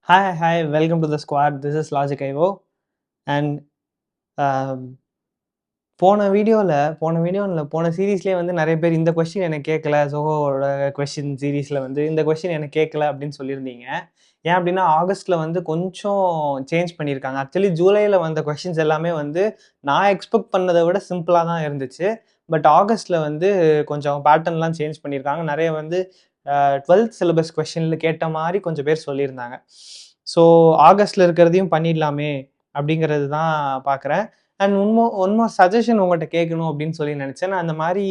Hi, welcome to the squad. This is Logic Ivo. And um, போன சீரீஸ்லேயே வந்து நிறைய பேர் இந்த கொஸ்டின் எனக்கு கேட்கல. சோஹோவோட கொஸ்டின் சீரீஸில் வந்து இந்த கொஸ்டின் எனக்கு கேட்கல அப்படின்னு சொல்லியிருந்தீங்க. ஏன் அப்படின்னா ஆகஸ்ட்டில் வந்து கொஞ்சம் சேஞ்ச் பண்ணியிருக்காங்க. ஆக்சுவலி ஜூலையில் வந்த கொஸ்டின்ஸ் எல்லாமே வந்து நான் எக்ஸ்பெக்ட் பண்ணதை விட சிம்பிளாக தான் இருந்துச்சு. பட் ஆகஸ்ட்டில் வந்து கொஞ்சம் பேட்டர்ன்லாம் சேஞ்ச் பண்ணியிருக்காங்க. நிறைய வந்து 12th சிலபஸ் கொஸ்டினில் கேட்ட மாதிரி கொஞ்சம் பேர் சொல்லியிருந்தாங்க. ஸோ ஆகஸ்ட்டில் இருக்கிறதையும் பண்ணிடலாமே அப்படிங்கிறது தான் பார்க்குறேன். அண்ட் ஒன் மோர் சஜஷன் உங்கள்கிட்ட கேட்கணும் அப்படின்னு சொல்லி நினச்சேன். நான் அந்த மாதிரி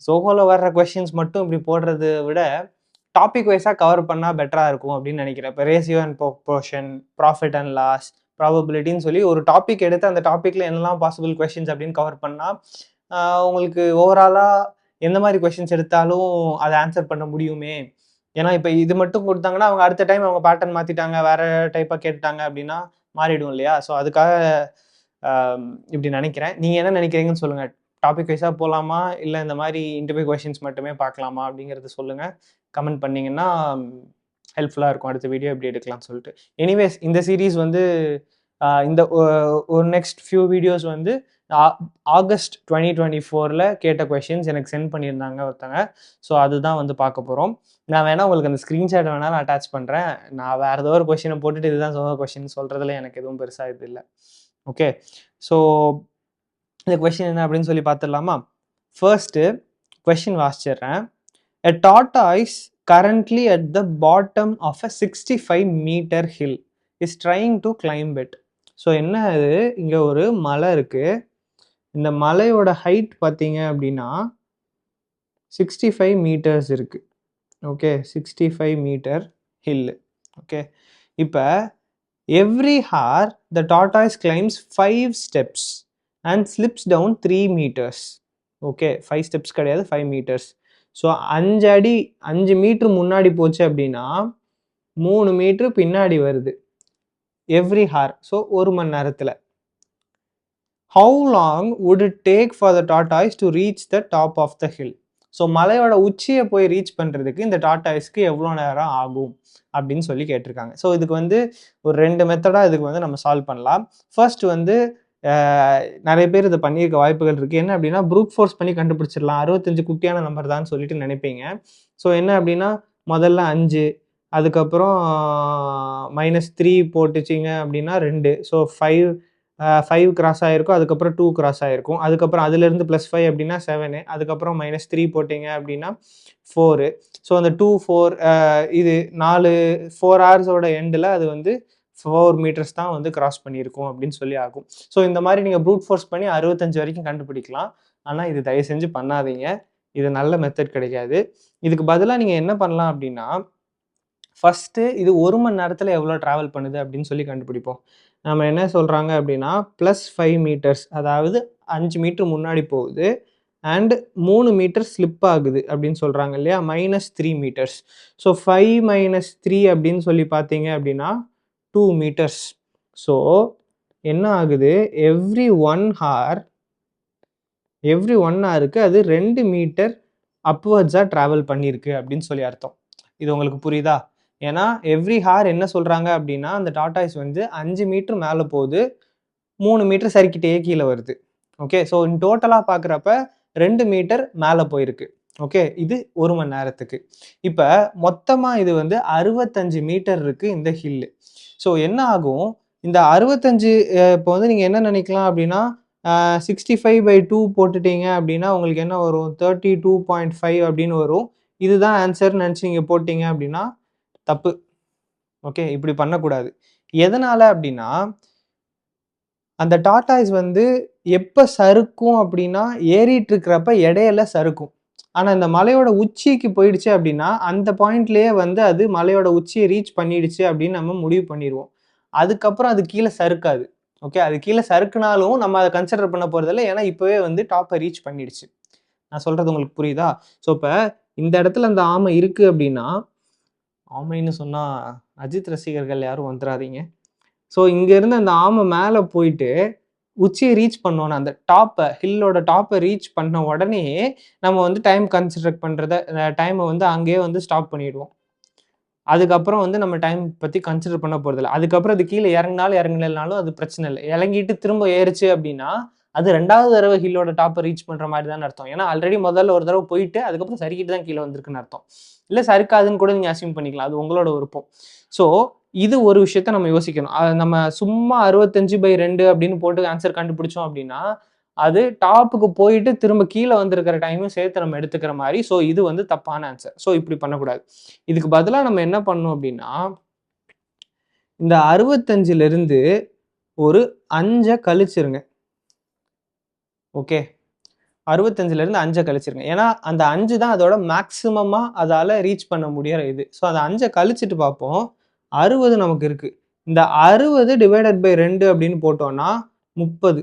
சோஹோவில் வர்ற கொஸ்டின்ஸ் மட்டும் இப்படி போடுறத விட டாபிக் வைஸாக கவர் பண்ணால் பெட்டராக இருக்கும் அப்படின்னு நினைக்கிறேன். இப்போ ratio and proportion, profit and loss, ப்ராபபிலிட்டின்னு சொல்லி ஒரு டாபிக் எடுத்து அந்த டாப்பிக்கில் என்னெல்லாம் பாசிபிள் கொஸ்டின்ஸ் அப்படின்னு கவர் பண்ணால் உங்களுக்கு ஓவராலாக எந்த மாதிரி கொஸ்டின்ஸ் எடுத்தாலும் அதை ஆன்சர் பண்ண முடியுமே. ஏன்னா இப்போ இது மட்டும் கொடுத்தாங்கன்னா அவங்க அடுத்த டைம் அவங்க பேட்டர்ன் மாற்றிட்டாங்க, வேறு டைப்பாக கேட்டாங்க அப்படின்னா மாறிடும் இல்லையா? ஸோ அதுக்காக இப்படி நினைக்கிறேன். நீங்கள் என்ன நினைக்கிறீங்கன்னு சொல்லுங்கள். டாபிக் வைஸாக போகலாமா, இல்லை இந்த மாதிரி இன்டர்வியூ கொஸ்டின்ஸ் மட்டுமே பார்க்கலாமா அப்படிங்கிறது சொல்லுங்கள். கமெண்ட் பண்ணிங்கன்னா ஹெல்ப்ஃபுல்லாக இருக்கும். அடுத்த வீடியோ எப்படி எடுக்கலாம்னு சொல்லிட்டு. எனிவேஸ் இந்த சீரீஸ் வந்து இந்த ஒரு நெக்ஸ்ட் ஃபியூ வீடியோஸ் வந்து ஆகஸ்ட் 2024 கேட்ட கொஷின்ஸ் எனக்கு சென்ட் பண்ணியிருந்தாங்க ஒருத்தங்க. ஸோ அதுதான் வந்து பார்க்க போகிறோம். நான் வேணால் உங்களுக்கு அந்த ஸ்க்ரீன்ஷாட் வேணாலும் அட்டாச் பண்ணுறேன். நான் வேறு ஏதோ ஒரு கொஷினை போட்டுட்டு இதுதான் கொஷின் சொல்கிறதுல எனக்கு எதுவும் பெருசாக இது இல்லை. ஓகே, ஸோ இந்த கொஷின் என்ன அப்படின்னு சொல்லி பார்த்துடலாமா? ஃபர்ஸ்ட்டு கொஷின் வாசிச்சிடுறேன். A tortoise currently at the bottom of a 65-meter hill is trying to climb it. So என்ன அது, இங்கே ஒரு மலை இருக்குது. இந்த மலையோட ஹைட் பார்த்தீங்க அப்படின்னா 65 மீட்டர்ஸ் இருக்குது. Okay, 65 metre hill. ஓகே, இப்போ every hour the tortoise climbs 5 steps and slips down 3 metres. Okay, 5 steps கிடையாது, 5 மீட்டர்ஸ். ஸோ 5 மீட்ரு முன்னாடி போச்சு அப்படின்னா 3 மீட்ரு பின்னாடி வருது எவ்ரி ஹார். ஸோ ஒரு மணி நேரத்தில். How long would it take for the tortoise to reach the top of the hill. So மலையோட உச்சியை போய் ரீச் பண்ணுறதுக்கு இந்த டார்டாய்ஸ்க்கு எவ்வளோ நேரம் ஆகும் அப்படின்னு சொல்லி கேட்டிருக்காங்க. ஸோ இதுக்கு வந்து ஒரு 2 மெத்தடாக இதுக்கு வந்து நம்ம சால்வ் பண்ணலாம். ஃபர்ஸ்ட் வந்து நிறைய பேர் இதை பண்ணியிருக்க வாய்ப்புகள் இருக்குது. என்ன அப்படின்னா ப்ரூட் ஃபோர்ஸ் பண்ணி கண்டுபிடிச்சிடலாம், 65 குட்டியான நம்பர் தான் சொல்லிட்டு நினைப்பீங்க. ஸோ என்ன அப்படின்னா முதல்ல 5, அதுக்கப்புறம் -3 போட்டுச்சிங்க அப்படின்னா 2. ஸோ 5 கிராஸ் ஆகிருக்கும், அதுக்கப்புறம் 2 கிராஸ் ஆகிருக்கும், அதுக்கப்புறம் அதுலேருந்து +5 அப்படின்னா 7, அதுக்கப்புறம் -3 போட்டிங்க அப்படின்னா 4. ஸோ அந்த 2, 4 இது 4 ஹவர்ஸோட எண்டில் அது வந்து 4 மீட்டர்ஸ் தான் வந்து கிராஸ் பண்ணியிருக்கும் அப்படின்னு சொல்லி ஆகும். ஸோ இந்த மாதிரி நீங்கள் ப்ரூட் ஃபோர்ஸ் பண்ணி 65 வரைக்கும் கண்டுபிடிக்கலாம். ஆனால் இது தயவு செஞ்சு பண்ணாதீங்க, இது நல்ல மெத்தட் கிடைக்காது. இதுக்கு பதிலாக நீங்கள் என்ன பண்ணலாம் அப்படின்னா, ஃபஸ்ட்டு இது 1 மணி நேரத்தில் எவ்வளோ ட்ராவல் பண்ணுது அப்படின்னு சொல்லி கண்டுபிடிப்போம். நம்ம என்ன சொல்கிறாங்க அப்படின்னா +5 மீட்டர்ஸ், அதாவது 5 மீட்டர் முன்னாடி போகுது அண்ட் 3 மீட்டர் ஸ்லிப் ஆகுது அப்படின்னு சொல்கிறாங்க இல்லையா, -3 மீட்டர்ஸ். ஸோ 5 - 3 அப்படின்னு சொல்லி பார்த்தீங்க அப்படின்னா 2 மீட்டர்ஸ். ஸோ என்ன ஆகுது, எவ்ரி 1 ஹாருக்கு அது 2 மீட்டர் அப்வர்ட்ஸாக ட்ராவல் பண்ணியிருக்கு அப்படின்னு சொல்லி அர்த்தம். இது உங்களுக்கு புரியுதா? ஏன்னா எவ்ரி ஹார் என்ன சொல்கிறாங்க அப்படின்னா அந்த டார்டாய்ஸ் வந்து 5 மீட்டர் மேலே போகுது, 3 மீட்டர் சறுக்கிட்டே கீழே வருது. ஓகே, ஸோ டோட்டலாக பார்க்குறப்ப 2 மீட்டர் மேலே போயிருக்கு. ஓகே, இது 1 மணி நேரத்துக்கு. இப்போ மொத்தமாக இது வந்து 65 மீட்டர் இருக்குது இந்த ஹில்லு. ஸோ என்ன ஆகும், இந்த 65 இப்போ வந்து நீங்கள் என்ன நினைக்கலாம் அப்படின்னா 65/2 போட்டுட்டீங்க அப்படின்னா உங்களுக்கு என்ன வரும், 32.5 அப்படின்னு வரும். இதுதான் ஆன்சர்னு நினச்சி நீங்கள் போட்டிங்க அப்படின்னா தப்பு. ஓகே, இப்படி பண்ணக்கூடாது. எதனால் அப்படின்னா அந்த டார்டாய்ஸ் வந்து எப்போ சறுக்கும் அப்படின்னா ஏறிட்டு இருக்கிறப்ப இடையில சறுக்கும். ஆனால் இந்த மலையோட உச்சிக்கு போயிடுச்சு அப்படின்னா அந்த பாயிண்ட்லேயே வந்து அது மலையோட உச்சியை ரீச் பண்ணிடுச்சு அப்படின்னு நம்ம முடிவு பண்ணிடுவோம். அதுக்கப்புறம் அது கீழே சறுக்காது. ஓகே, அது கீழே சறுக்குனாலும் நம்ம அதை கன்சிடர் பண்ண போகிறதில்ல, ஏன்னா இப்போவே வந்து டாப்பை ரீச் பண்ணிடுச்சு. நான் சொல்கிறது உங்களுக்கு புரியுதா? ஸோ இப்போ இந்த இடத்துல அந்த ஆமை இருக்குது அப்படின்னா, ஆமைன்னு சொன்னால் அஜித் ரசிகர்கள் யாரும் வந்துடாதீங்க. ஸோ இங்கேருந்து அந்த ஆமை மேலே போயிட்டு உச்சியை ரீச் பண்ணோன்னு அந்த ஹில்லோட டாப்பை ரீச் பண்ண உடனே நம்ம வந்து டைம் கன்சிடர் பண்ணுறத டைமை வந்து அங்கேயே வந்து ஸ்டாப் பண்ணிடுவோம். அதுக்கப்புறம் வந்து நம்ம டைம் பத்தி கன்சிடர் பண்ண போறதில்ல. அதுக்கப்புறம் அது கீழ இறங்குனாலும், இறங்கலைனாலும் அது பிரச்சனை இல்ல. இறங்கிட்டு திரும்ப ஏறுச்சு அப்படின்னா, அது 2வது தடவ ஹில்லோட டாப்ப ரீச் பண்ற மாரி தான்னு அர்த்தம். ஏன்னா ஆல்ரெடி முதல்ல ஒரு தடவ போயிட்டு, அதுக்கப்புறம் சறுக்கிட்டு தான் கீழ வந்திருக்குன்னு அர்த்தம். இல்ல சறுக்காதுன்னு கூட நீங்க அஸ்யூம் பண்ணிக்கலாம். அது உங்களோட விருப்பம். ஸோ, இது ஒரு விஷயத்த நம்ம யோசிக்கணும். நம்ம சும்மா 65/2 அப்படின்னு போட்டு ஆன்சர் கண்டுபிடிச்சோம் அப்படின்னா, அது டாப்புக்கு போயிட்டு திரும்ப கீழ வந்திருக்கிற டைமும் சேர்த்து நம்ம எடுத்துக்கிற மாரி. ஸோ, இது வந்து தப்பான ஆன்சர். ஸோ, இப்படி பண்ணக்கூடாது. இதுக்கு பதிலா நம்ம என்ன பண்ணணும் அப்படின்னா, இந்த 65லிருந்து ஒரு 5 கழிச்சிருங்க. ஓகே. 65லிருந்து 5 கழிச்சிருங்க. ஏன்னா, அந்த 5 தான் அதோட மேக்ஸிமமா அதால ரீச் பண்ண முடியற இது. ஸோ, அந்த 5 கழிச்சிட்டு பார்ப்போம். 60 நமக்கு இருக்கு. இந்த 60 டிவைடட் பை 2 அப்படின்னு போட்டோம்னா 30.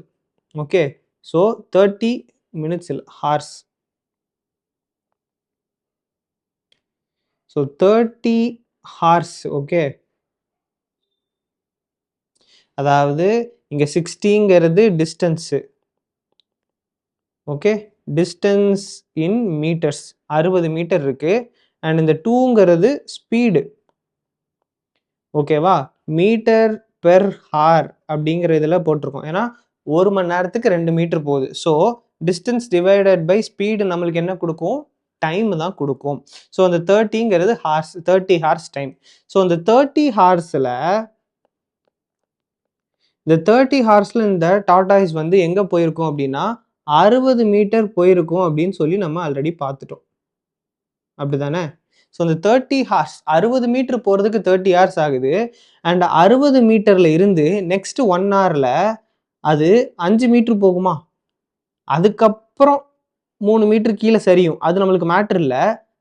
ஓகே. ஸோ, 30 மினிட்ஸ் இல்ல ஹார்ஸ். So, 30 hours. ஓகே. அதாவது இங்க 60ங்கிறது distance. Okay. Distance in meters. 60 meter இருக்கு. அண்ட் இந்த 2ங்கிறது ஸ்பீடு. ஓகேவா? மீட்டர் பெர் ஹார் அப்படிங்கிற இதுல போட்டிருக்கோம். ஏன்னா 1 மணி நேரத்துக்கு 2 மீட்டர் போகுது. So distance divided by speed நம்மளுக்கு என்ன குடுக்கும்? டைம் தான் குடுக்கும். ஸோ அந்த 30ங்கிறது ஹார்ஸ். 30 hours time. ஸோ இந்த 30 ஹார்ஸ்ல இந்த டார்டாய்ஸ் வந்து எங்க போயிருக்கும் அப்படின்னா, 60 மீட்டர் போயிருக்கும் அப்படின்னு சொல்லி நம்ம ஆல்ரெடி பார்த்துட்டோம். அப்படிதானே? ஸோ இந்த 30 ஹார்ஸ் 60 மீட்டர் போறதுக்கு 30 ஹார்ஸ் ஆகுது. அண்ட் 60 மீட்டர்ல இருந்து நெக்ஸ்ட் 1 ஹார்ல அது 5 மீட்டர் போகுமா? அதுக்கப்புறம் 3 மீட்டர் கீழ சரியும். அது நம்மளுக்கு மேட்டர் இல்ல.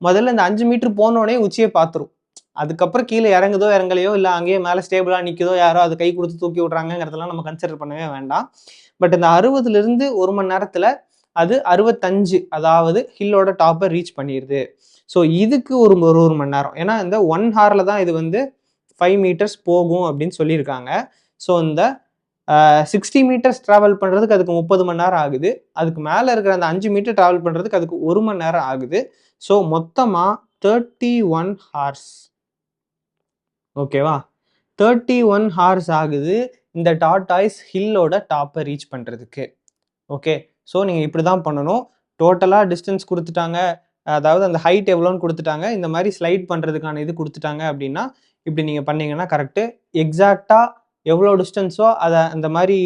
முதல்ல இந்த 5 மீட்டர் போனோனே உச்சிய பார்த்துரும். அதுக்கப்புறம் கீழ இறங்குதோ, இறங்கலையோ, இல்ல அங்கேயே மேல ஸ்டேபிளா நிக்குதோ, யாரோ அது கை குடுத்து தூக்கி விடுறாங்கங்கிறதெல்லாம் நம்ம கன்சிடர் பண்ணவே வேண்டாம். பட் இந்த 60லிருந்து 1 மணி நேரத்துல அது 65 அதாவது ஹில்லோட டாப்ப ரீச் பண்ணிருது. ஸோ இதுக்கு ஒரு 1 மணி நேரம். ஏன்னா இந்த 1 ஹார்ல தான் இது வந்து 5 மீட்டர்ஸ் போகும் அப்படின்னு சொல்லியிருக்காங்க. ஸோ இந்த 60 மீட்டர்ஸ் டிராவல் பண்றதுக்கு அதுக்கு 30 மணி நேரம் ஆகுது. அதுக்கு மேல இருக்கிற அந்த 5 மீட்டர் டிராவல் பண்றதுக்கு அதுக்கு 1 மணி நேரம் ஆகுது. ஸோ மொத்தமா 31 ஹார்ஸ். ஓகேவா? 31 ஹார்ஸ் ஆகுது இந்த டார்டாய்ஸ் ஹில்லோட டாப்ப ரீச் பண்றதுக்கு. ஓகே. ஸோ நீங்க இப்படி தான் பண்ணணும். டோட்டலா டிஸ்டன்ஸ் குடுத்துட்டாங்க. அதாவது அந்த ஹைட் எவ்வளோன்னு குடுத்துட்டாங்க. இந்த மாரி ஸ்லைட் பண்றதுக்கான இது குடுத்துட்டாங்க அப்படின்னா, இப்படி நீங்க பண்ணீங்கன்னா கரெக்ட்டு. எக்ஸாக்ட்டா எவ்வளோ டிஸ்டன்ஸோ அத அந்த மாரி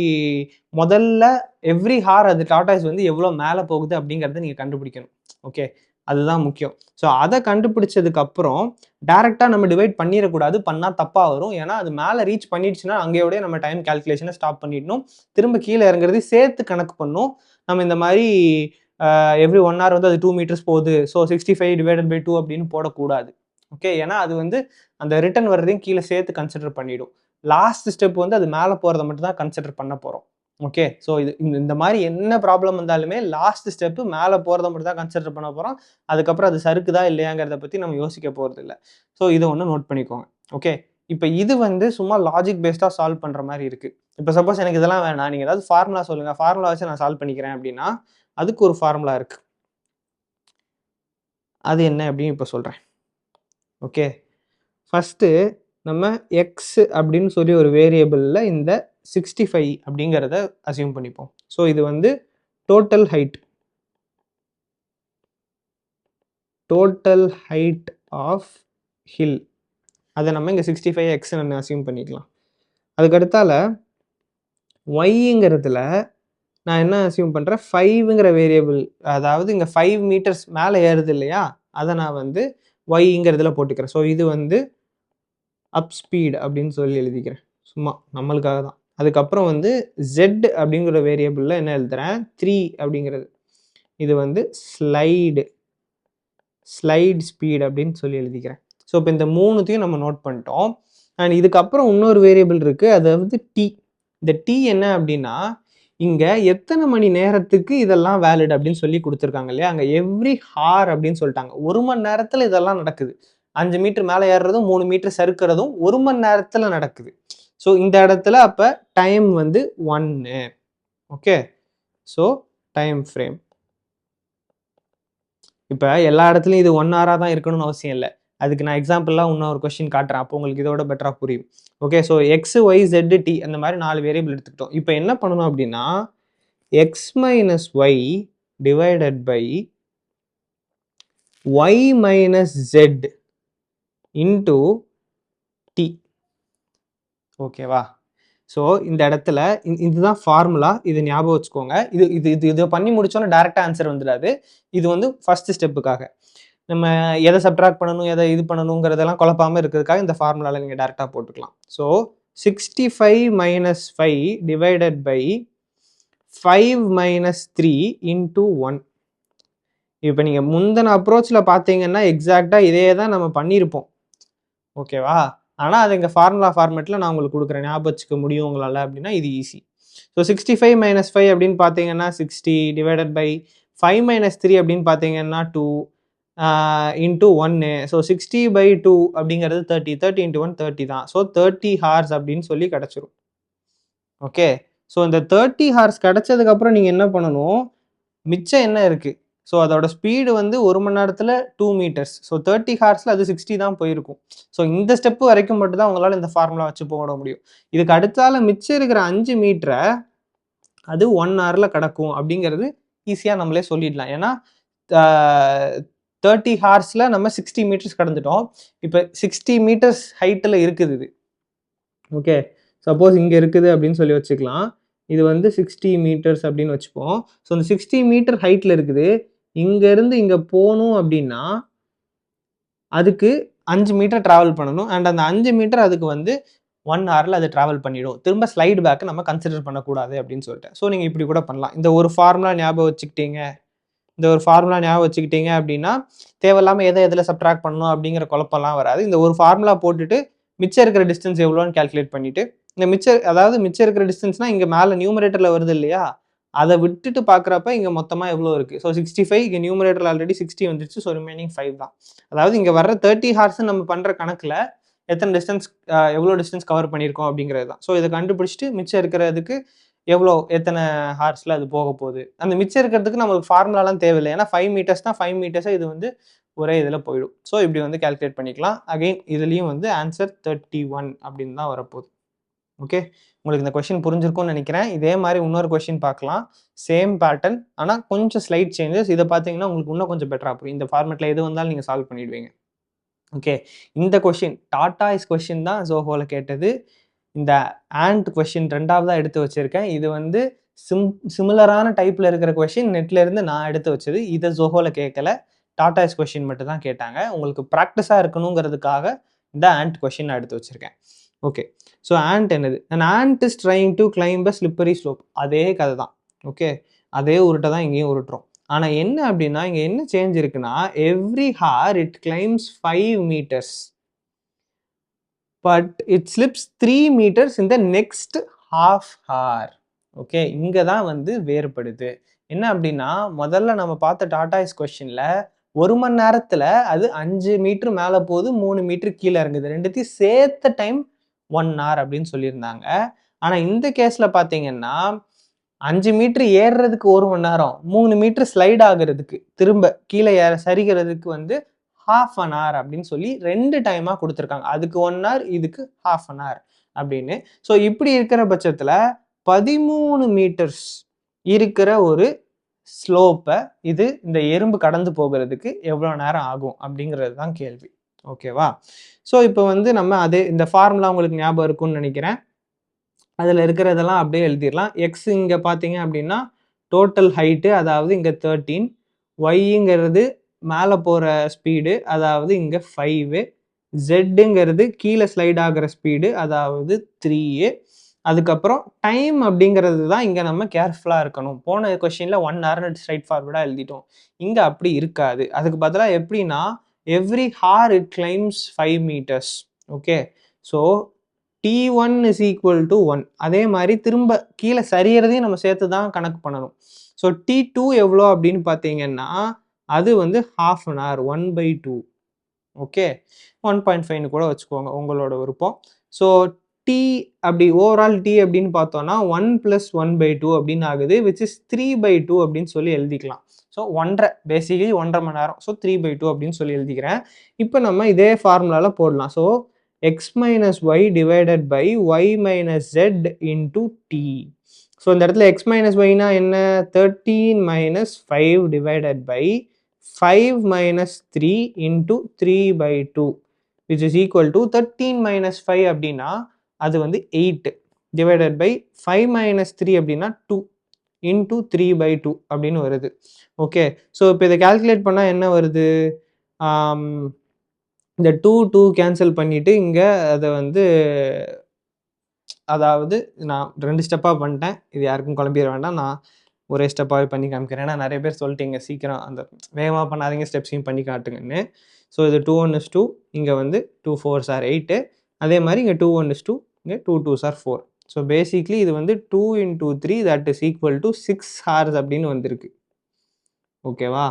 முதல்ல எவ்ரி ஹார் அது டார்டாய்ஸ் வந்து எவ்வளோ மேல போகுது அப்படிங்கிறத நீங்க கண்டுபிடிக்கணும். ஓகே. அதுதான் முக்கியம். ஸோ அத கண்டுபிடிச்சதுக்கு அப்புறம் டைரக்ட்டா நம்ம டிவைட் பண்ணிறக்கூடாது. பண்ணா தப்பா வரும். ஏன்னா அது மேல ரீச் பண்ணிடுச்சுன்னா, அங்கேயோடயே நம்ம டைம் கால்குலேஷன ஸ்டாப் பண்ணிடணும். திரும்ப கீழ இறங்குறதையும் சேர்த்து கணக்கு பண்ணணும். நம்ம இந்த மாரி எவ்ரி 1 ஹார் வந்து அது 2 மீட்டர்ஸ் போகுது. ஸோ 65 டிவைடட் பை 2 அப்படின்னு போடக்கூடாது. ஓகே. ஏன்னா அது வந்து அந்த ரிட்டர்ன் வர்றதையும் கீழ சேர்த்து கன்சிடர் பண்ணிடும். லாஸ்ட் ஸ்டெப் வந்து அது மேல போறத மட்டும் தான் கன்சிடர் பண்ண போறோம். ஓகே. ஸோ இது இந்த மாரி என்ன ப்ராப்ளம் வந்தாலுமே லாஸ்ட் ஸ்டெப் மேல போறத மட்டும் தான் கன்சிடர் பண்ண போறோம். அதுக்கப்புறம் அது சறுக்குதா இல்லையாங்கிறத பத்தி நம்ம யோசிக்க போறதில்ல. ஸோ இத ஒண்ணு நோட் பண்ணிக்கோங்க. ஓகே. இப்ப இது வந்து சும்மா லாஜிக் பேஸ்டா சால்வ் பண்ற மாரி இருக்கு. இப்ப சப்போஸ் எனக்கு இதெல்லாம் வேணாம். நீங்க ஏதாவது ஃபார்முலா சொல்லுங்க. ஃபார்முலா வச்சு நான் சால்வ் பண்ணிக்கிறேன் அப்படின்னா, அதுக்கு ஒரு ஃபார்முலா இருக்கு. அது என்ன அப்படின்னு இப்ப சொல்றேன். ஓகே. ஃபர்ஸ்ட்டு நம்ம எக்ஸ் அப்படின்னு சொல்லி ஒரு வேரியபிள்ல இந்த 65 அப்படிங்கிறத அஸ்யூம் பண்ணிப்போம். ஸோ இது வந்து total height. Total height of hill. அத நம்ம இங்க 65 எக்ஸ்ன்னு அஸ்யூம் பண்ணிக்கலாம். அதுக்கு அடுத்தால ஒய்ங்கிறதுல நான் என்ன அஸ்யூம் பண்றேன் 5ங்கிற வேரியபிள், அதாவது இங்க 5 மீட்டர்ஸ் மேல ஏறுது இல்லையா? அத நான் வந்து ஒய்ங்கிறதுல போட்டுக்கிறேன். ஸோ இது வந்து அப் ஸ்பீட் அப்படின்னு சொல்லி எழுதிக்கிறேன். சும்மா நம்மளுக்காக தான். அதுக்கப்புறம் வந்து Z அப்படிங்கிற வேரியபிள்ல என்ன எழுதுறேன் 3 அப்படிங்கிறது. இது வந்து ஸ்லைட் ஸ்பீட் அப்படின்னு சொல்லி எழுதிக்கிறேன். ஸோ இப்போ இந்த 3த்தையும் நம்ம நோட் பண்ணிட்டோம். அண்ட் இதுக்கப்புறம் இன்னொரு வேரியபிள் இருக்கு. அது வந்து T. இந்த T என்ன அப்படின்னா, இங்க எத்தனை மணி நேரத்துக்கு இதெல்லாம் வேலிட் அப்படின்னு சொல்லி குடுத்துருக்காங்க இல்லையா? அங்க எவ்ரி ஹார் அப்படின்னு சொல்லிட்டாங்க. 1 மணி நேரத்துல இதெல்லாம் நடக்குது. 5 மீட்டர் மேல ஏறுறதும், 3 மீட்டர் சறுக்குறதும் 1 மணி நேரத்துல நடக்குது. ஸோ இந்த இடத்துல அப்ப டைம் வந்து 1. ஓகே. So time frame. இப்ப எல்லா இடத்துலயும் இது 1 ஹாரா தான் இருக்கணும்னு அவசியம் இல்ல. அதுக்கு நான் எக்ஸாம்பிள்லாம் இன்னொரு கொஸ்டின் காட்டுறேன். அப்போ உங்களுக்கு இதோட பெட்டரா புரியும். Okay. So X, Y, Z, T அந்த மாதிரி 4 வேரியபிள் எடுத்துக்கிட்டோம். இப்போ என்ன பண்ணணும் அப்படின்னா X minus Y divided by Y minus Z into T. ஓகேவா? ஸோ இந்த இடத்துல இதுதான் ஃபார்முலா. இது ஞாபகம் வச்சுக்கோங்க. இதை பண்ணி முடிச்சோன்னா டேரெக்டாக ஆன்சர் வந்துடாது. இது வந்து ஃபர்ஸ்ட் ஸ்டெப்புக்காக. நம்ம எதை சப்ட்ராக்ட் பண்ணணும், எதை இது பண்ணணுங்கிறதெல்லாம் குழப்பாமல் இருக்கிறதுக்காக இந்த ஃபார்முலாவில் நீங்கள் டேரெக்டாக போட்டுக்கலாம். So 65 minus 5 divided by 5 minus 3 into 1. இப்போ நீங்கள் முந்தின அப்ரோச்சில் பார்த்தீங்கன்னா எக்ஸாக்டாக இதே தான் நம்ம பண்ணியிருப்போம். ஓகேவா? ஆனால் அது இங்கே ஃபார்முலா ஃபார்மேட்டில் நான் உங்களுக்கு கொடுக்குறேன். ஞாபகம் வச்சுக்க முடியும் உங்களால் அப்படின்னா இது ஈஸி. ஸோ 65 மைனஸ் 5 அப்படின்னு பார்த்தீங்கன்னா 60 டிவைடட் பை 5 மைனஸ் 3 அப்படின்னு பார்த்தீங்கன்னா 2 இன்டூ 1. ஸோ 60/2 அப்படிங்கிறது 30. 30 இன்டூ 1 30 தான். ஸோ 30 ஹார்ஸ் அப்படின்னு சொல்லி கிடச்சிரும். ஓகே. ஸோ இந்த 30 ஹார்ஸ் கிடச்சதுக்கப்புறம் நீங்கள் என்ன பண்ணணும், மிச்சம் என்ன இருக்குது, ஸோ அதோட ஸ்பீடு வந்து 1 மணி நேரத்தில் 2 மீட்டர்ஸ். ஸோ 30 ஹார்ஸில் அது 60 தான் போயிருக்கும். ஸோ இந்த ஸ்டெப்பு வரைக்கும் மட்டும் தான் உங்களால் இந்த ஃபார்முலா வச்சு போட முடியும். இதுக்கு அடுத்தால மிச்சம் இருக்கிற 5 மீட்டரை அது 1 ஹவரில் கிடக்கும் அப்படிங்கிறது ஈஸியாக நம்மளே சொல்லிடலாம். ஏன்னா 30 ஹார்ஸில் நம்ம 60 மீட்டர்ஸ் கடந்துட்டோம். இப்போ 60 மீட்டர்ஸ் ஹைட்டில் இருக்குது இது. ஓகே. சப்போஸ் இங்கே இருக்குது அப்படின்னு சொல்லி வச்சுக்கலாம். இது வந்து 60 மீட்டர்ஸ் அப்படின்னு வச்சுப்போம். ஸோ இந்த 60 மீட்டர் ஹைட்டில் இருக்குது. இங்கேருந்து இங்கே போகணும் அப்படின்னா அதுக்கு 5 மீட்டர் ட்ராவல் பண்ணணும். அண்ட் அந்த 5 மீட்டர் அதுக்கு வந்து 1 ஹவரில் அது ட்ராவல் பண்ணிடும். திரும்ப ஸ்லைடு பேக்கு நம்ம கன்சிடர் பண்ணக்கூடாது அப்படின்னு சொல்லிட்டு. ஸோ நீங்கள் இப்படி கூட பண்ணலாம். இந்த ஒரு ஃபார்முலா ஞாபகம் வச்சுக்கிட்டீங்க அப்படின்னா தேவையில்லாமல் எதில் சப்ட்ராக்ட் பண்ணணும் அப்படிங்கிற குழப்பம்லாம் வராது. இந்த ஒரு ஃபார்முலா போட்டுட்டு மிச்சம் இருக்கிற டிஸ்டன்ஸ் எவ்வளோன்னு கால்குலேட் பண்ணிவிட்டு இந்த மிச்சம் இருக்கிற டிஸ்டன்ஸ்னால் இங்கே மேலே நியூமரேட்டரில் வருது இல்லையா, அதை விட்டுட்டு பார்க்குறப்ப இங்கே மொத்தமாக எவ்வளோ இருக்குது. ஸோ 65 இங்கே நியூமரேட்டர் ஆல்ரெடி 60 வந்துருச்சு. ஸோ ரிமைனிங் 5 தான். அதாவது இங்கே வர்ற 30 ஹார்ஸ் நம்ம பண்ணுற கணக்கில் எவ்வளோ டிஸ்டன்ஸ் கவர் பண்ணியிருக்கோம் அப்படிங்கிறது தான். ஸோ இதை கண்டுபிடிச்சிட்டு மிச்சம் இருக்கிறதுக்கு எத்தனை ஹார்ஸில் அது போக போகுது. அந்த மிச்சம் இருக்கிறதுக்கு நம்மளுக்கு ஃபார்முலாலாம் தேவையில்லை. ஏன்னா 5 மீட்டர்ஸ் தான். 5 மீட்டர்ஸை இது வந்து ஒரே இதில் போயிடும். ஸோ இப்படி வந்து கால்குலேட் பண்ணிக்கலாம். அகெயின் இதுலேயும் வந்து ஆன்சர் 31 அப்படின்னு தான் வரப்போகுது. ஓகே. உங்களுக்கு இந்த கொஸ்டின் புரிஞ்சிருக்கும்னு நினைக்கிறேன். இதே மாதிரி இன்னொரு கொஸ்டின் பார்க்கலாம். சேம் பேட்டர்ன், ஆனால் கொஞ்சம் ஸ்லைட் சேஞ்சஸ். இதை பார்த்தீங்கன்னா உங்களுக்கு இன்னும் கொஞ்சம் பெட்டராக புரியும். இந்த ஃபார்மேட்டில் எது வந்தாலும் நீங்கள் சால்வ் பண்ணிடுவீங்க. ஓகே. இந்த கொஸ்டின் டாட்டாய்ஸ் கொஸ்டின் தான் ஜோஹோவில் கேட்டது. இந்த ஆண்ட் கொஸ்டின் 2வதாக எடுத்து வச்சுருக்கேன். இது வந்து சிமிலரான டைப்பில் இருக்கிற கொஸ்டின் நெட்லேருந்து நான் எடுத்து வச்சது. இதை ஜோஹோவில் கேட்கல. டாட்டாய்ஸ் கொஸ்டின் மட்டும் தான் கேட்டாங்க. உங்களுக்கு ப்ராக்டிஸாக இருக்கணுங்கிறதுக்காக இந்த ஆண்ட் கொஸ்டின் நான் எடுத்து வச்சுருக்கேன். ஓகே. ஸோ ஆண்ட் என்னது, an ant is trying to climb a slippery slope. அதே கதை தான். ஓகே. அதே உருட்டை தான் இங்கேயும் உருட்டுறோம். ஆனால் என்ன அப்படின்னா இங்கே என்ன சேஞ்ச் இருக்குன்னா every hour it climbs 5 metres but it slips 3 metres in the next half hour. Okay. இங்கே தான் வந்து வேறுபடுது. என்ன அப்படின்னா முதல்ல நம்ம பார்த்த டாட்டாய்ஸ் கொஸ்டினில் 1 மணி நேரத்தில் அது 5 மீட்டர் மேலே போகுது, 3 மீட்டர் கீழே இறங்குது. ரெண்டுத்தையும் சேர்த்த டைம் 1 hour அப்படின்னு சொல்லியிருந்தாங்க. ஆனால் இந்த கேஸில் பார்த்தீங்கன்னா 5 மீட்டர் ஏறுறதுக்கு 1 மணி நேரம், 3 மீட்டர் ஸ்லைட் ஆகுறதுக்கு திரும்ப கீழே சரிகிறதுக்கு வந்து ½ an hour அப்படின்னு சொல்லி 2 டைமாக கொடுத்துருக்காங்க. அதுக்கு 1 hour, இதுக்கு ½ an hour அப்படின்னு. ஸோ இப்படி இருக்கிற பட்சத்தில் 13 மீட்டர்ஸ் இருக்கிற ஒரு ஸ்லோப்பை இது இந்த எறும்பு கடந்து போகிறதுக்கு எவ்வளோ நேரம் ஆகும் அப்படிங்கிறது தான் கேள்வி. ஓகேவா? ஸோ இப்போ வந்து நம்ம இந்த ஃபார்முலா உங்களுக்கு ஞாபகம் இருக்கும்னு நினைக்கிறேன். அதில் இருக்கிறதெல்லாம் அப்படியே எழுதிடலாம். எக்ஸ் இங்கே பார்த்தீங்க அப்படின்னா டோட்டல் ஹைட்டு, அதாவது இங்கே 13. ஒய்ங்கிறது மேலே போகிற ஸ்பீடு, அதாவது இங்கே 5. ஜெட்டுங்கிறது கீழே ஸ்லைட் ஆகிற ஸ்பீடு, அதாவது 3. அதுக்கப்புறம் டைம் அப்படிங்கிறது தான் இங்கே நம்ம கேர்ஃபுல்லாக இருக்கணும். போன கொஸ்டினில் 1 hour ஸ்ட்ரைட் ஃபார்வர்டாக எழுதிட்டோம். இங்கே அப்படி இருக்காது. அதுக்கு பதிலாக எப்படின்னா every hour it climbs 5 metres. Okay. So T1 is equal to 1. அதே மாதிரி திரும்ப கீழே சரியறதையும் நம்ம சேர்த்து தான் கணக்கு பண்ணணும். ஸோ T2 எவ்வளோ அப்படின்னு பார்த்தீங்கன்னா அது வந்து ½ an hour, 1/2. ஓகே. 1.5ன்னு கூட வச்சுக்கோங்க, உங்களோட விருப்பம். ஸோ டி அப்படி ஓவரால் டி அப்படின்னு பார்த்தோம்னா 1 + 1/2 அப்படின்னு ஆகுது, விச் இஸ் 3/2 அப்படின்னு சொல்லி எழுதிக்கலாம். ஸோ 1.5 பேசிக்கலி 1.5 மணி நேரம். ஸோ 3/2 அப்படின்னு சொல்லி எழுதிக்கிறேன். இப்போ நம்ம இதே ஃபார்முலால போடலாம். So x - y divided by y - z into T. So இந்த இடத்துல x - yனா என்ன? 13 - 5 divided by 5 - 3 into 3/2 which is equal to 13 - 5 அப்படின்னா அது வந்து 8 டிவைடட் பை 5 - 3 அப்படின்னா 2 இன்டூ 3/2 அப்படின்னு வருது. ஓகே, ஸோ இப்போ இதை கால்குலேட் பண்ணால் என்ன வருது? இந்த 2 கேன்சல் பண்ணிட்டு இங்கே அதை வந்து, அதாவது நான் 2 ஸ்டெப்பாக பண்ணிட்டேன். இது யாருக்கும் குழம்பிட வேண்டாம். நான் ஒரே ஸ்டெப்பாகவே பண்ணி காமிக்கிறேன். ஏன்னா நிறைய பேர் சொல்லிட்டீங்க சீக்கிரம் அந்த வேகமாக பண்ணாதீங்க, ஸ்டெப்ஸையும் பண்ணி காட்டுங்கன்னு. ஸோ இது 2 1 is 2, இங்கே வந்து 2 4s are 8. அதே மாதிரி இங்கே 2 1 is 2, இங்கே 2 2s are 4. ஸோ பேசிக்லி இது வந்து 2 × 3 that is equal to 6 hours அப்படின்னு வந்திருக்கு. ஓகேவா?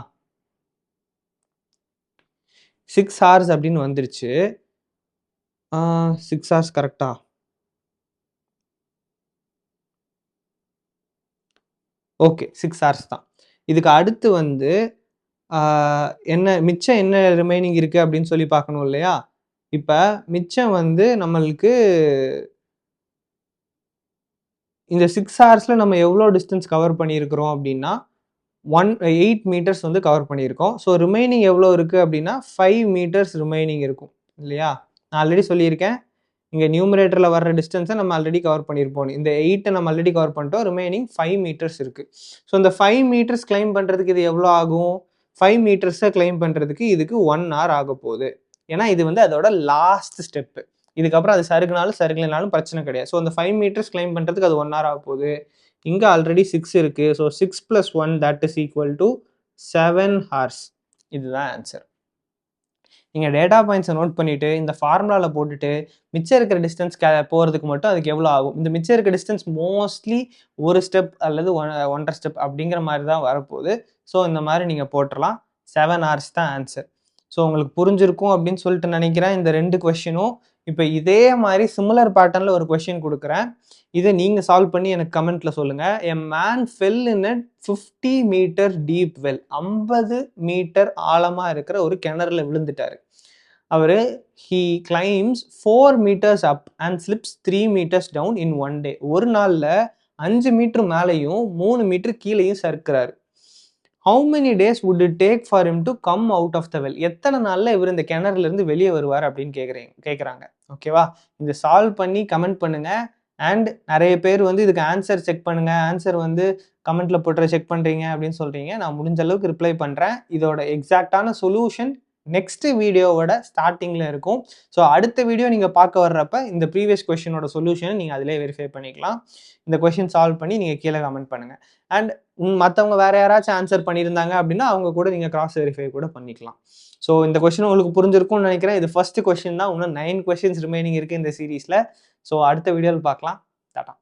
6 hours அப்படின்னு வந்துருச்சு. 6 hours கரெக்டா? ஓகே, 6 hours தான். இதுக்கு அடுத்து வந்து என்ன மிச்சம் என்ன ரிமைனிங் இருக்குது அப்படின்னு சொல்லி பார்க்கணும் இல்லையா? இப்போ மிச்சம் வந்து நம்மளுக்கு இந்த 6 ஹவர்ஸில் நம்ம எவ்வளோ டிஸ்டன்ஸ் கவர் பண்ணியிருக்கிறோம் அப்படின்னா 8 meters வந்து கவர் பண்ணியிருக்கோம். ஸோ ரிமைனிங் எவ்வளோ இருக்குது அப்படின்னா 5 meters ரிமைனிங் இருக்கும் இல்லையா? நான் ஆல்ரெடி சொல்லியிருக்கேன், இங்கே நியூமரேட்டரில் வர்ற டிஸ்டன்ஸை நம்ம ஆல்ரெடி கவர் பண்ணியிருப்போம். இந்த 8 நம்ம ஆல்ரெடி கவர் பண்ணிட்டோம், ரிமைனிங் 5 meters இருக்குது. ஸோ இந்த 5 meters கிளைம் பண்ணுறதுக்கு இது எவ்வளோ ஆகும்? 5 metersஸை கிளைம் பண்ணுறதுக்கு இதுக்கு 1 hour ஆக போகுது. ஏன்னா இது வந்து அதோட லாஸ்ட் ஸ்டெப்பு. இதுக்கப்புறம் அது சறுக்கலைனாலும் பிரச்சனை கிடையாது. ஸோ அந்த 5 meters கிளைம் பண்ணுறதுக்கு அது 1 hour ஆக போகுது. இங்கே ஆல்ரெடி 6 இருக்குது. So 6 + 1 that is equal to 7 hours. இதுதான் ஆன்சர். நீங்கள் டேட்டா பாயிண்ட்ஸை நோட் பண்ணிவிட்டு இந்த ஃபார்முலாவில் போட்டுட்டு மிச்சம் இருக்கிற டிஸ்டன்ஸ் போகிறதுக்கு மட்டும் அதுக்கு எவ்வளோ ஆகும்? இந்த மிச்சம் இருக்கிற டிஸ்டன்ஸ் மோஸ்ட்லி ஒரு ஸ்டெப் அல்லது 1.5 ஸ்டெப் அப்படிங்கிற மாதிரி தான் வரப்போகுது. ஸோ இந்த மாதிரி நீங்கள் போட்டுடலாம். 7 hours தான் ஆன்சர். ஸோ உங்களுக்கு புரிஞ்சிருக்கும் அப்படின்னு சொல்லிட்டு நினைக்கிறேன் இந்த 2 கொஷினும். இப்போ இதே மாதிரி சிமிலர் பேட்டர்னில் ஒரு கொஷின் கொடுக்குறேன். இதை நீங்கள் சால்வ் பண்ணி எனக்கு கமெண்ட்டில் சொல்லுங்கள். A man fell in a 50 meter deep well. 50 meter ஆழமாக இருக்கிற ஒரு கிணறுல விழுந்துட்டாரு. அவர் he climbs 4 meters up and slips 3 meters down in 1 day. ஒரு நாளில் 5 மீட்டர் மேலேயும் 3 மீட்டர் கீழேயும் சறுக்கிறாரு. How many days would it take for him to come out of the well? எத்தனை நாளில் இவர் இந்த கிணறுல இருந்து வெளியே வருவார் அப்படின்னு கேட்குறாங்க. ஓகேவா? இதை சால்வ் பண்ணி கமெண்ட் பண்ணுங்க. அண்ட் நிறைய பேர் வந்து இதுக்கு ஆன்சர் செக் பண்ணுங்க, ஆன்சர் வந்து கமெண்ட்ல போட்டு செக் பண்றீங்க அப்படின்னு சொல்றீங்க. நான் முடிஞ்ச அளவுக்கு ரிப்ளை பண்றேன். இதோட எக்ஸாக்டான சொல்யூஷன் நெக்ஸ்ட் வீடியோவோட ஸ்டார்டிங்ல இருக்கும். ஸோ அடுத்த வீடியோ நீங்க பார்க்க வர்றப்ப இந்த ப்ரீவியஸ் கொஸ்டினோட சொல்யூஷனை நீங்க அதிலே வெரிஃபை பண்ணிக்கலாம். இந்த கொஸ்டின் சால்வ் பண்ணி நீங்க கீழே கமெண்ட் பண்ணுங்க. அண்ட் மற்றவங்க வேற யாராச்சும் ஆன்சர் பண்ணியிருந்தாங்க அப்படின்னா அவங்க கூட நீங்க கிராஸ் வெரிஃபை கூட பண்ணிக்கலாம். ஸோ இந்த கொஸ்டின் உங்களுக்கு புரிஞ்சிருக்கும்னு நினைக்கிறேன். இது ஃபர்ஸ்ட் கொஸ்டின் தான். இன்னும் 9 questions ரிமைனிங் இருக்கு இந்த சீரீஸ்ல. ஸோ அடுத்த வீடியோவில் பார்க்கலாம். டாடா.